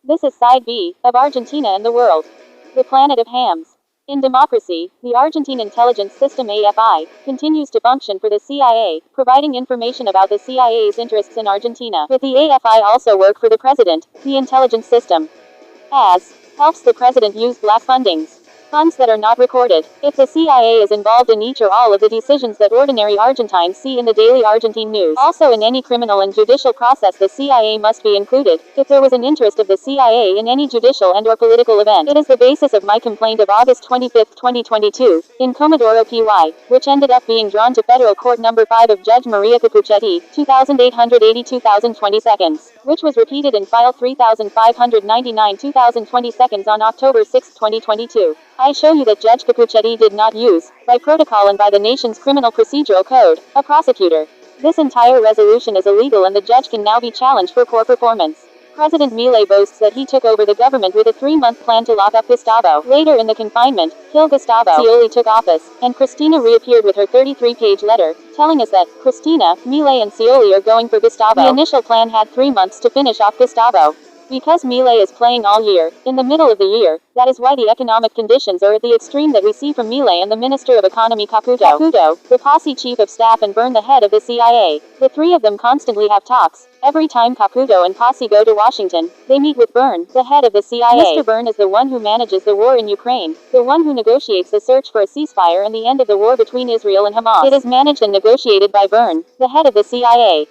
This is Side B, of Argentina and the World. The Planet of Hams. In democracy, the Argentine intelligence system AFI continues to function for the CIA, providing information about the CIA's interests in Argentina. But the AFI also work for the president, the intelligence system. As helps the president use black funds that are not recorded. If the CIA is involved in each or all of the decisions that ordinary Argentines see in the daily Argentine news. Also in any criminal and judicial process the CIA must be included, if there was an interest of the CIA in any judicial and or political event. It is the basis of my complaint of August 25, 2022, in Comodoro PY, which ended up being drawn to Federal Court Number 5 of Judge Maria Capuchetti, 2880-2020 seconds, which was repeated in File 3599 2020 seconds on October 6, 2022. I show you that Judge Capuchetti did not use, by protocol and by the nation's criminal procedural code, a prosecutor. This entire resolution is illegal and the judge can now be challenged for poor performance. President Milei boasts that he took over the government with a 3-month plan to lock up Gustavo. Later in the confinement, kill Gustavo. Scioli took office, and Cristina reappeared with her 33-page letter, telling us that Cristina, Milei and Scioli are going for Gustavo. The initial plan had 3 months to finish off Gustavo. Because Milei is playing all year, in the middle of the year, that is why the economic conditions are at the extreme that we see from Milei and the Minister of Economy Caputo, the posse chief of staff and Byrne the head of the CIA. The three of them constantly have talks. Every time Caputo and posse go to Washington, they meet with Byrne, the head of the CIA. Mr. Byrne is the one who manages the war in Ukraine, the one who negotiates the search for a ceasefire and the end of the war between Israel and Hamas. It is managed and negotiated by Byrne, the head of the CIA.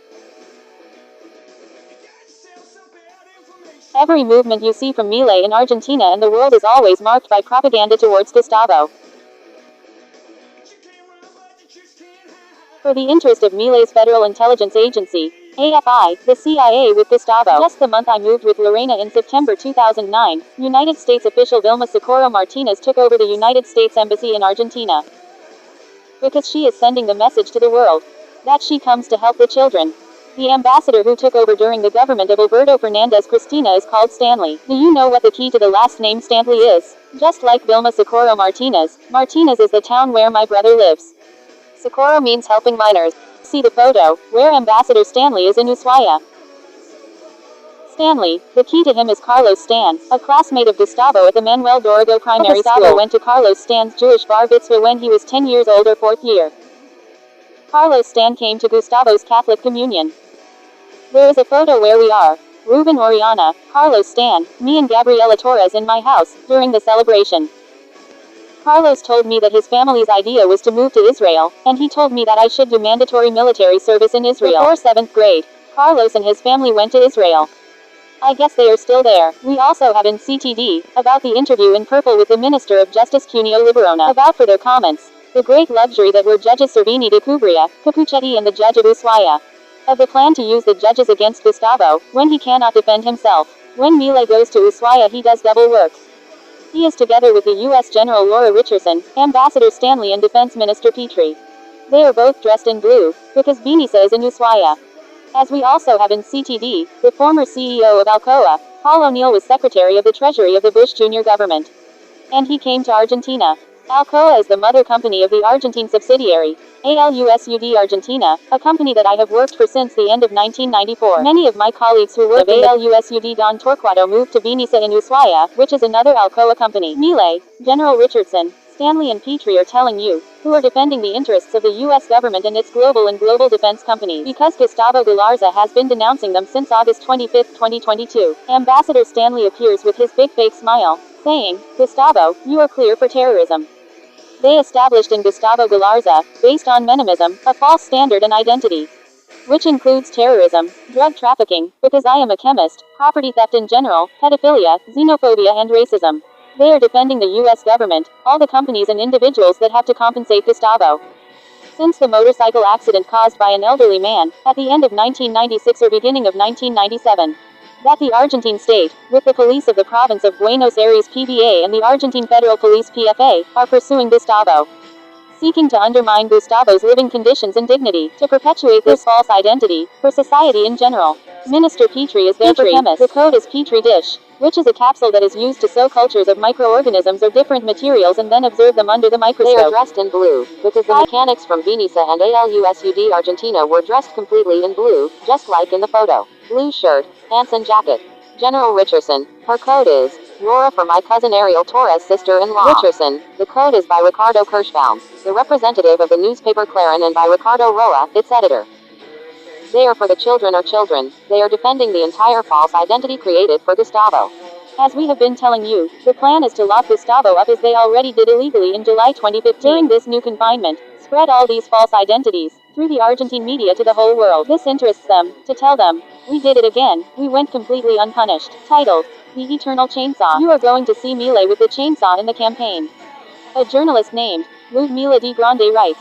Every movement you see from Milei in Argentina and the world is always marked by propaganda towards Gustavo. For the interest of Milei's Federal Intelligence Agency, AFI, the CIA with Gustavo. Just the month I moved with Lorena in September 2009, United States official Vilma Socorro Martinez took over the United States Embassy in Argentina. Because she is sending the message to the world that she comes to help the children. The ambassador who took over during the government of Alberto Fernandez Cristina is called Stanley. Do you know what the key to the last name Stanley is? Just like Vilma Socorro Martinez, Martinez is the town where my brother lives. Socorro means helping minors. See the photo, where Ambassador Stanley is in Ushuaia. Stanley, the key to him is Carlos Stan, a classmate of Gustavo at the Manuel Dorrego Primary School. Gustavo went to Carlos Stan's Jewish bar mitzvah when he was 10 years old or 4th year. Carlos Stan came to Gustavo's Catholic communion. There is a photo where we are, Ruben Oriana, Carlos Stan, me and Gabriela Torres in my house, during the celebration. Carlos told me that his family's idea was to move to Israel, and he told me that I should do mandatory military service in Israel. Before 7th grade, Carlos and his family went to Israel. I guess they are still there. We also have in CTD, about the interview in Purple with the Minister of Justice Cuneo Liberona, about for their comments, the great luxury that were Judges Servini de Cubria, Capuchetti and the Judge of Ushuaia. Of the plan to use the judges against Gustavo, when he cannot defend himself. When Milei goes to Ushuaia he does double work. He is together with the U.S. General Laura Richardson, Ambassador Stanley and Defense Minister Petrie. They are both dressed in blue, because Benissa is in Ushuaia. As we also have in CTD, the former CEO of Alcoa, Paul O'Neill was Secretary of the Treasury of the Bush Jr. government. And he came to Argentina. Alcoa is the mother company of the Argentine subsidiary, ALUSUD Argentina, a company that I have worked for since the end of 1994. Many of my colleagues who worked at ALUSUD Don Torquato moved to Benissa in Ushuaia, which is another Alcoa company. Milei, General Richardson, Stanley and Petrie are telling you, who are defending the interests of the U.S. government and its global defense companies, because Gustavo Galarza has been denouncing them since August 25, 2022. Ambassador Stanley appears with his big fake smile, saying, Gustavo, you are clear for terrorism. They established in Gustavo Galarza, based on Menimism, a false standard and identity, which includes terrorism, drug trafficking, because I am a chemist, property theft in general, pedophilia, xenophobia and racism. They are defending the U.S. government, all the companies and individuals that have to compensate Gustavo. Since the motorcycle accident caused by an elderly man, at the end of 1996 or beginning of 1997. That the Argentine state, with the police of the province of Buenos Aires PBA and the Argentine Federal Police PFA, are pursuing Gustavo. Seeking to undermine Gustavo's living conditions and dignity, to perpetuate this false identity, for society in general. Minister Petrie is their chemist. The code is Petri dish, which is a capsule that is used to sow cultures of microorganisms or different materials and then observe them under the microscope. They are dressed in blue, because the mechanics from Benissa and ALUSUD Argentina were dressed completely in blue, just like in the photo. Blue shirt, pants and jacket. General Richardson. Her code is Laura for my cousin Ariel Torres' sister-in-law. Richardson. The code is by Ricardo Kirschbaum, the representative of the newspaper Clarin, and by Ricardo Roa, its editor. They are for the children or children. They are defending the entire false identity created for Gustavo. As we have been telling you, the plan is to lock Gustavo up as they already did illegally in July 2015. During this new confinement, spread all these false identities through the Argentine media to the whole world. This interests them, to tell them, we did it again, we went completely unpunished. Titled, The Eternal Chainsaw. You are going to see Mile with the chainsaw in the campaign. A journalist named Ludmila de Grande writes,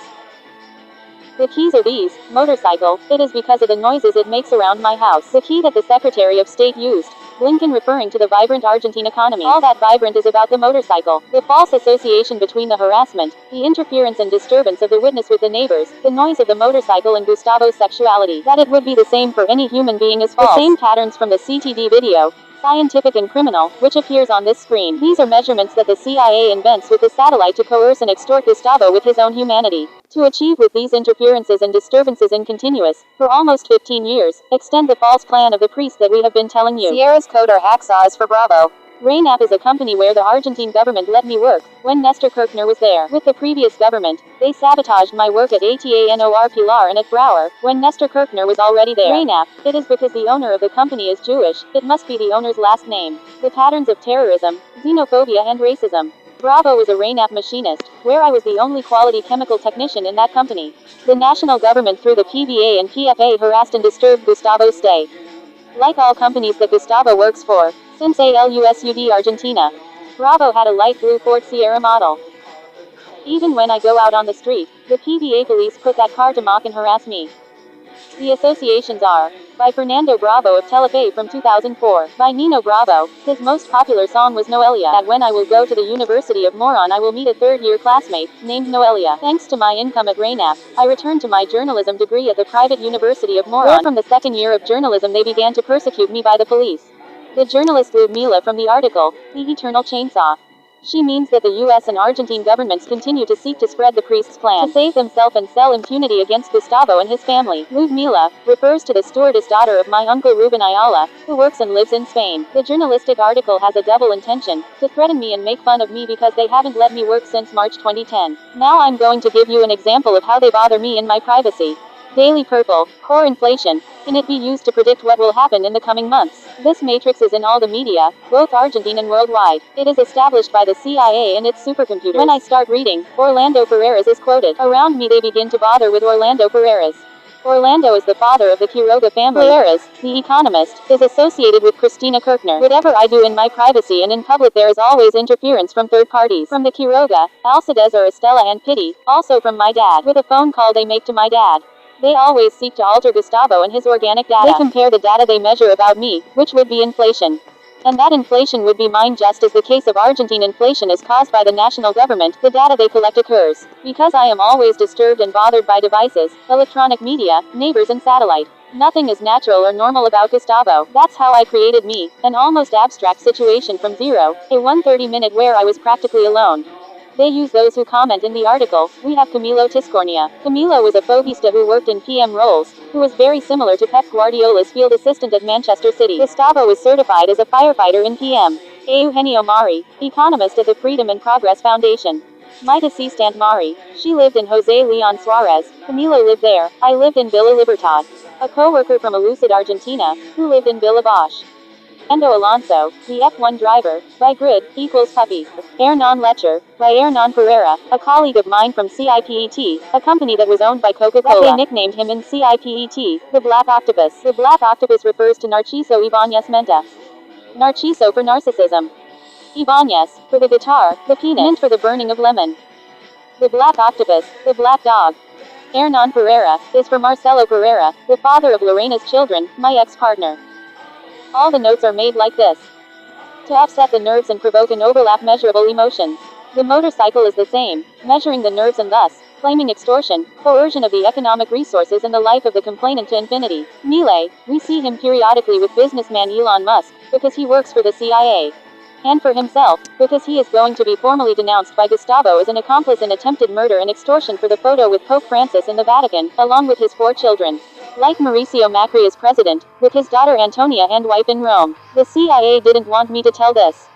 the keys are these, motorcycle, it is because of the noises it makes around my house. The key that the Secretary of State used, Blinken referring to the vibrant Argentine economy. All that vibrant is about the motorcycle. The false association between the harassment, the interference and disturbance of the witness with the neighbors, the noise of the motorcycle and Gustavo's sexuality. That it would be the same for any human being is false. The same patterns from the CTD video, scientific and criminal, which appears on this screen. These are measurements that the CIA invents with the satellite to coerce and extort Gustavo with his own humanity. To achieve with these interferences and disturbances in continuous, for almost 15 years, extend the false plan of the priest that we have been telling you. Sierra's code or hacksaw is for Bravo. Rainap is a company where the Argentine government let me work, when Nestor Kirchner was there. With the previous government, they sabotaged my work at ATANOR Pilar and at Brouwer, when Nestor Kirchner was already there. Rainap, it is because the owner of the company is Jewish, it must be the owner's last name. The patterns of terrorism, xenophobia and racism. Bravo was a Rainap machinist, where I was the only quality chemical technician in that company. The national government through the PVA and PFA harassed and disturbed Gustavo's stay. Like all companies that Gustavo works for, since ALUSUD Argentina, Bravo had a light blue Ford Sierra model. Even when I go out on the street, the PVA police put that car to mock and harass me. The associations are, by Fernando Bravo of Telefe from 2004, by Nino Bravo, his most popular song was Noelia, that when I will go to the University of Moron I will meet a third-year classmate, named Noelia. Thanks to my income at Rainap, I returned to my journalism degree at the private University of Moron, where from the second year of journalism they began to persecute me by the police. The journalist Ludmila from the article, The Eternal Chainsaw. She means that the US and Argentine governments continue to seek to spread the priest's plan to save themselves and sell impunity against Gustavo and his family. Ludmila refers to the stewardess daughter of my uncle Ruben Ayala, who works and lives in Spain. The journalistic article has a double intention, to threaten me and make fun of me because they haven't let me work since March 2010. Now I'm going to give you an example of how they bother me in my privacy. Daily Purple, core inflation, can it be used to predict what will happen in the coming months? This matrix is in all the media, both Argentine and worldwide. It is established by the CIA and its supercomputers. When I start reading, Orlando Ferreras is quoted. Around me they begin to bother with Orlando Ferreras. Orlando is the father of the Quiroga family. Ferreras, the economist, is associated with Cristina Kirchner. Whatever I do in my privacy and in public there is always interference from third parties. From the Quiroga, Alcides or Estella and Pity, also from my dad. With a phone call they make to my dad. They always seek to alter Gustavo and his organic data. They compare the data they measure about me, which would be inflation. And that inflation would be mine just as the case of Argentine inflation is caused by the national government, the data they collect occurs. Because I am always disturbed and bothered by devices, electronic media, neighbors and satellite. Nothing is natural or normal about Gustavo. That's how I created me, an almost abstract situation from zero, a 130-minute where I was practically alone. They use those who comment in the article. We have Camilo Tiscornia. Camilo was a fogista who worked in PM roles, who was very similar to Pep Guardiola's field assistant at Manchester City. Gustavo was certified as a firefighter in PM. Eugenio Mari, economist at the Freedom and Progress Foundation. Maita Stant Mari. She lived in Jose Leon Suarez. Camilo lived there. I lived in Villa Libertad. A co-worker from Elucid, Argentina, who lived in Villa Bosch. Fernando Alonso, the F1 driver, by Grid, equals Puppy. Hernan Lecher, by Hernan Pereira, a colleague of mine from CIPET, a company that was owned by Coca-Cola. They nicknamed him in CIPET, the Black Octopus. The Black Octopus refers to Narciso Ibáñez Menta. Narciso for narcissism. Ibáñez, for the guitar, the peanut, mint for the burning of lemon. The Black Octopus, the Black Dog. Hernan Pereira, is for Marcelo Pereira, the father of Lorena's children, my ex-partner. All the notes are made like this. To upset the nerves and provoke an overlap measurable emotions. The motorcycle is the same, measuring the nerves and thus, claiming extortion, coercion of the economic resources and the life of the complainant to infinity. Mile, we see him periodically with businessman Elon Musk, because he works for the CIA. And for himself, because he is going to be formally denounced by Gustavo as an accomplice in attempted murder and extortion for the photo with Pope Francis in the Vatican, along with his 4 children. Like Mauricio Macri as president, with his daughter Antonia and wife in Rome. The CIA didn't want me to tell this.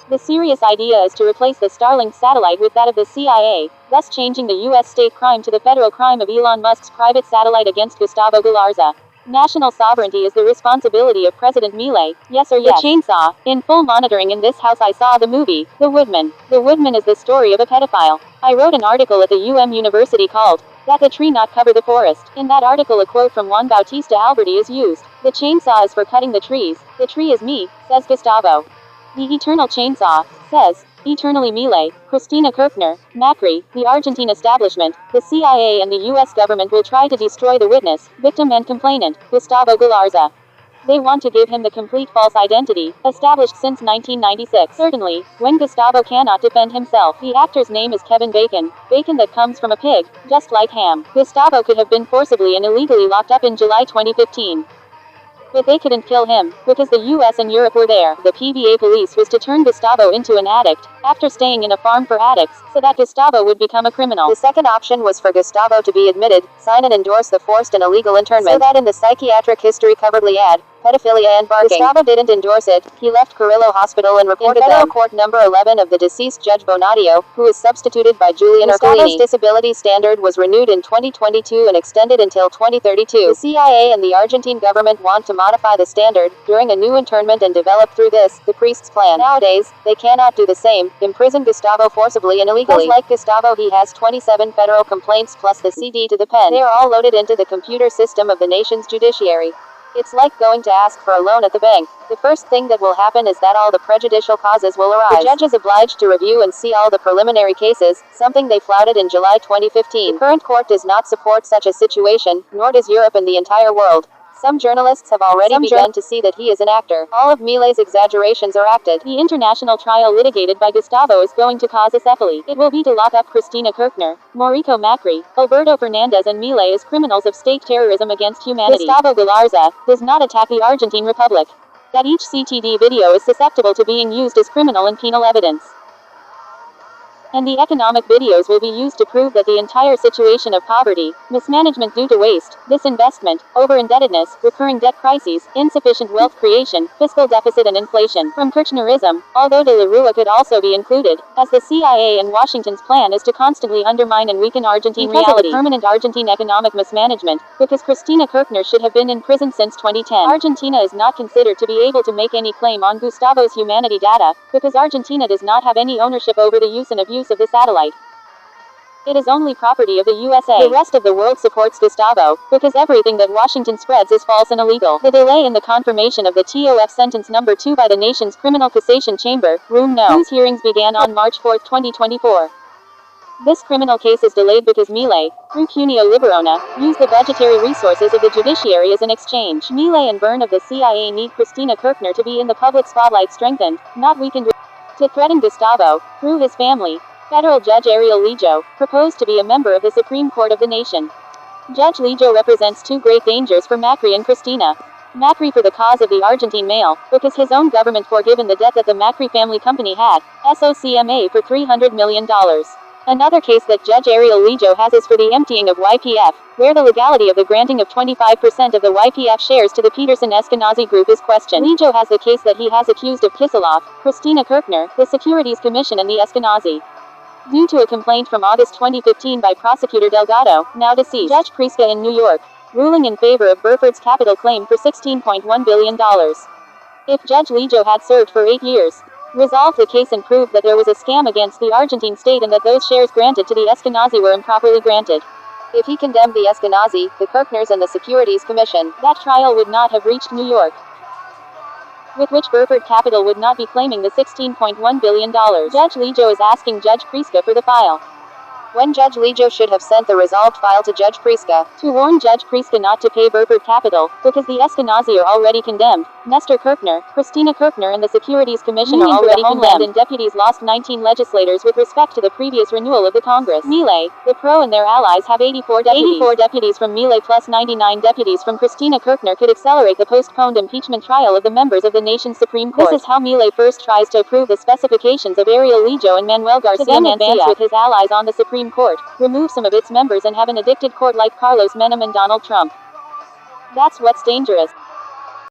The serious idea is to replace the Starlink satellite with that of the CIA, thus changing the U.S. state crime to the federal crime of Elon Musk's private satellite against Gustavo Galarza. National sovereignty is the responsibility of President Milei, yes or yes. The chainsaw, in full monitoring in this house. I saw the movie, The Woodman. The Woodman is the story of a pedophile. I wrote an article at the University called, That the Tree Not Cover the Forest. In that article a quote from Juan Bautista Alberti is used. The chainsaw is for cutting the trees, the tree is me, says Gustavo. The eternal chainsaw, says, eternally Milei, Cristina Kirchner, Macri, the Argentine establishment, the CIA and the U.S. government will try to destroy the witness, victim and complainant, Gustavo Galarza. They want to give him the complete false identity, established since 1996. Certainly, when Gustavo cannot defend himself. The actor's name is Kevin Bacon, bacon that comes from a pig, just like ham. Gustavo could have been forcibly and illegally locked up in July 2015. But they couldn't kill him, because the US and Europe were there. The PBA police was to turn Gustavo into an addict, after staying in a farm for addicts, so that Gustavo would become a criminal. The second option was for Gustavo to be admitted, sign and endorse the forced and illegal internment, so that in the psychiatric history coveredly add, pedophilia and barking. Gustavo didn't endorse it. He left Carrillo Hospital and reported in Federal Court Number 11 of the deceased Judge Bonadio, who was substituted by Julian Ercolini. Gustavo's disability standard was renewed in 2022 and extended until 2032. The CIA and the Argentine government want to modify the standard during a new internment and develop through this the priest's plan. Nowadays, they cannot do the same, imprison Gustavo forcibly and illegally. Because like Gustavo, he has 27 federal complaints plus the CD to the pen. They are all loaded into the computer system of the nation's judiciary. It's like going to ask for a loan at the bank. The first thing that will happen is that all the prejudicial causes will arise. The judge is obliged to review and see all the preliminary cases, something they flouted in July 2015. The current court does not support such a situation, nor does Europe and the entire world. Some journalists have already begun to see that he is an actor. All of Milei's exaggerations are acted. The international trial litigated by Gustavo is going to cause a cephaly. It will be to lock up Cristina Kirchner, Mauricio Macri, Alberto Fernandez and Milei as criminals of state terrorism against humanity. Gustavo Galarza does not attack the Argentine Republic. That each CTD video is susceptible to being used as criminal and penal evidence. And the economic videos will be used to prove that the entire situation of poverty, mismanagement due to waste, disinvestment, over-indebtedness, recurring debt crises, insufficient wealth creation, fiscal deficit and inflation, from Kirchnerism, although de la Rua could also be included, as the CIA and Washington's plan is to constantly undermine and weaken Argentine reality. Of permanent Argentine economic mismanagement, because Cristina Kirchner should have been in prison since 2010. Argentina is not considered to be able to make any claim on Gustavo's humanity data, because Argentina does not have any ownership over the use and abuse of the satellite. It is only property of the USA. The rest of the world supports Gustavo, because everything that Washington spreads is false and illegal. The delay in the confirmation of the TOF sentence number 2 by the nation's criminal cassation chamber, Room No. whose hearings began on March 4, 2024. This criminal case is delayed because Milei, through Cuneo Liberona, used the budgetary resources of the judiciary as an exchange. Milei and Byrne of the CIA need Cristina Kirchner to be in the public spotlight strengthened, not weakened, to threaten Gustavo, through his family. Federal Judge Ariel Lijo, proposed to be a member of the Supreme Court of the nation. Judge Lijo represents two great dangers for Macri and Cristina. Macri for the cause of the Argentine mail, because his own government forgiven the debt that the Macri family company had, SOCMA for $300 million. Another case that Judge Ariel Lijo has is for the emptying of YPF, where the legality of the granting of 25% of the YPF shares to the Peterson Eskenazi Group is questioned. Lijo has the case that he has accused of Kisilov, Cristina Kirchner, the Securities Commission and the Eskenazi. Due to a complaint from August 2015 by Prosecutor Delgado, now deceased, Judge Priska in New York, ruling in favor of Burford's capital claim for $16.1 billion. If Judge Lijo had served for 8 years, resolved the case and proved that there was a scam against the Argentine state and that those shares granted to the Eskenazi were improperly granted. If he condemned the Eskenazi, the Kirchners and the Securities Commission, that trial would not have reached New York, with which Burford Capital would not be claiming the $16.1 billion. Judge Lijo is asking Judge Priska for the file, when Judge Lijo should have sent the resolved file to Judge Priska, to warn Judge Priska not to pay Burford Capital, because the Eskenazi are already condemned. Nestor Kirchner, Cristina Kirchner and the Securities Commission are already condemned, and deputies lost 19 legislators with respect to the previous renewal of the Congress. Milei, the Pro and their allies have 84 deputies. 84 deputies from Milei plus 99 deputies from Cristina Kirchner could accelerate the postponed impeachment trial of the members of the nation's Supreme Court. This is how Milei first tries to approve the specifications of Ariel Lijo and Manuel Garcia Mancia with his allies on the Supreme Court, remove some of its members and have an addicted court like Carlos Menem and Donald Trump. That's what's dangerous.